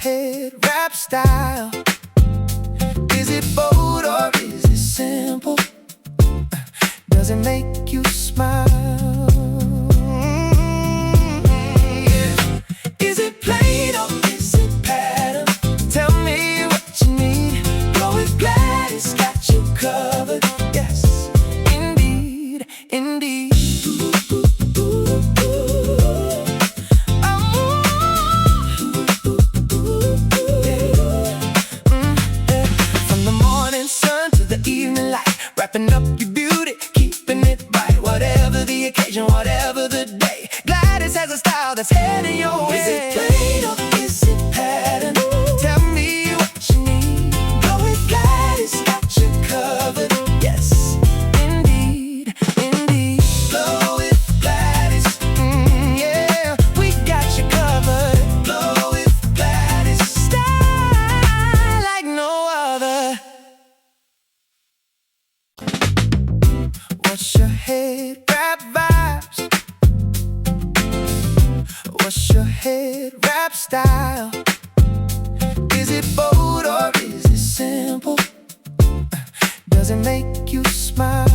head wrap style? Is it bold or is it simple? Does it make you smile? Yeah. Is it plain or is it pattern? Tell me what you need. Go with Glad, it's got you covered. Yes, indeed, indeed. Wrapping up your beauty, keeping it right. Whatever the occasion, whatever the day, Gladys has a style that's heading your way. Is it plain or is it pattern? Tell me what you need. Go with Gladys, got you covered. Yes, indeed, indeed. Flow with Gladys, yeah, we got you covered. Flow with Gladys, style like no other. What's your head wrap vibes? What's your head wrap style? Is it bold or is it simple? Does it make you smile?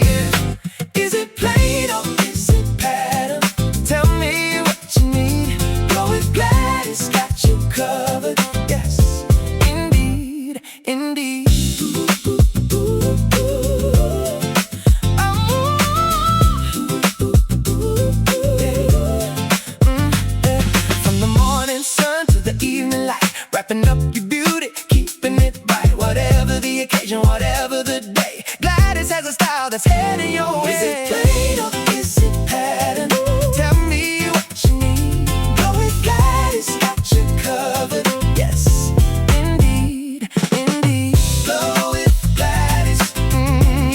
Yeah. Is it plain or is it pattern? Tell me what you need. Go with Glad, it's got you covered. Yes, indeed, indeed. Wrapping up your beauty, keeping it right. Whatever the occasion, whatever the day, Gladys has a style that's heading your way. Is it plain or is it pattern? Tell me what you need. Go with Gladys, got you covered. Yes, indeed, indeed. Flow with Gladys,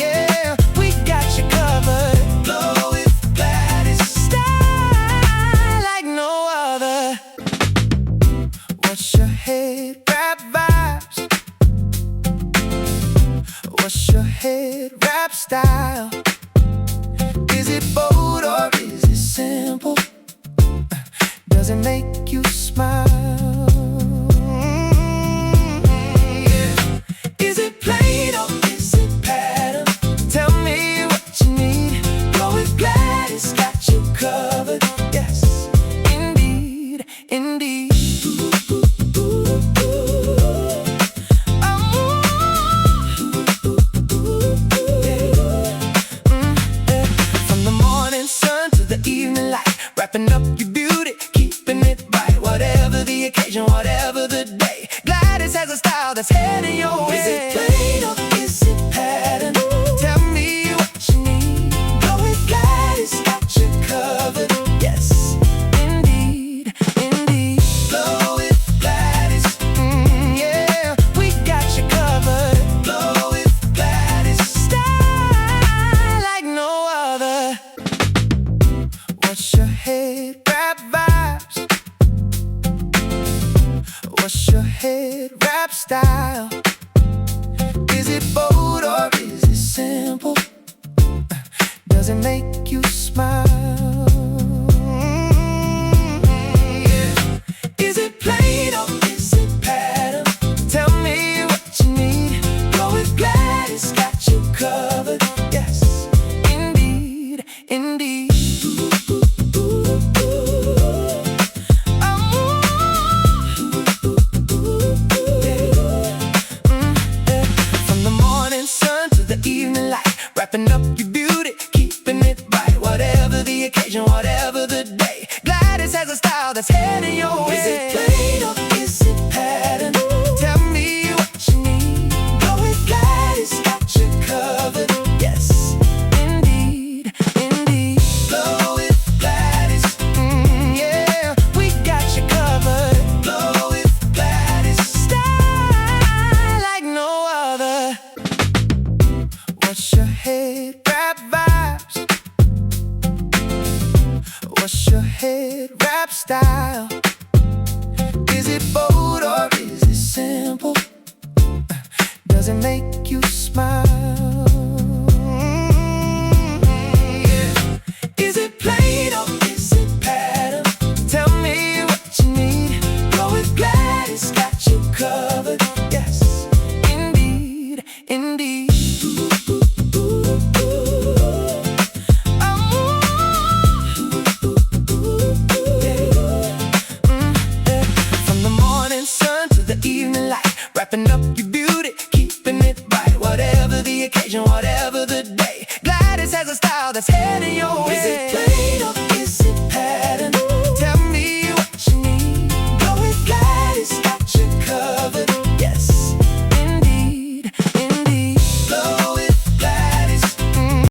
yeah, we got you covered. Flow with Gladys, style like no other. What's your head wrap vibes? What's your head wrap style? Is it bold or is it simple? Does it make you smile? Yeah. Is it plain or is it pattern? Tell me what you need. Go with Glad, it's got you covered. Yes, indeed, indeed. Wrapping up your beauty, keeping it right. Whatever the occasion, whatever the day, Gladys has a style that's heading your way. Is it plain or is it pattern? Tell me what you need. Go with Gladys, got you covered. Yes, indeed, indeed. Flow with Gladys, yeah, we got you covered. Flow with Gladys, style like no other. What's your head wrap vibes? What's your head wrap style? Is it bold or is it simple? Does it make you smile? Yeah. Is it plain or is it pattern? Tell me what you need. Go with Glad, it's got you covered. Yes, indeed, indeed. Wrapping up your beauty, keeping it right. Whatever the occasion, whatever the day, Gladys has a style that's heading your way. Is it plain or is it pattern? Tell me what you need. Go with Gladys, got you covered. Yes, indeed, indeed. Flow with Gladys, yeah, we got you covered. Flow with Gladys, style like no other. What's your head wrap vibes? What's your head wrap style? Is it bold or is it simple? Does it make you smile? Yeah. Is it plain or is it pattern? Tell me has a style that's heading your way. Is it plain or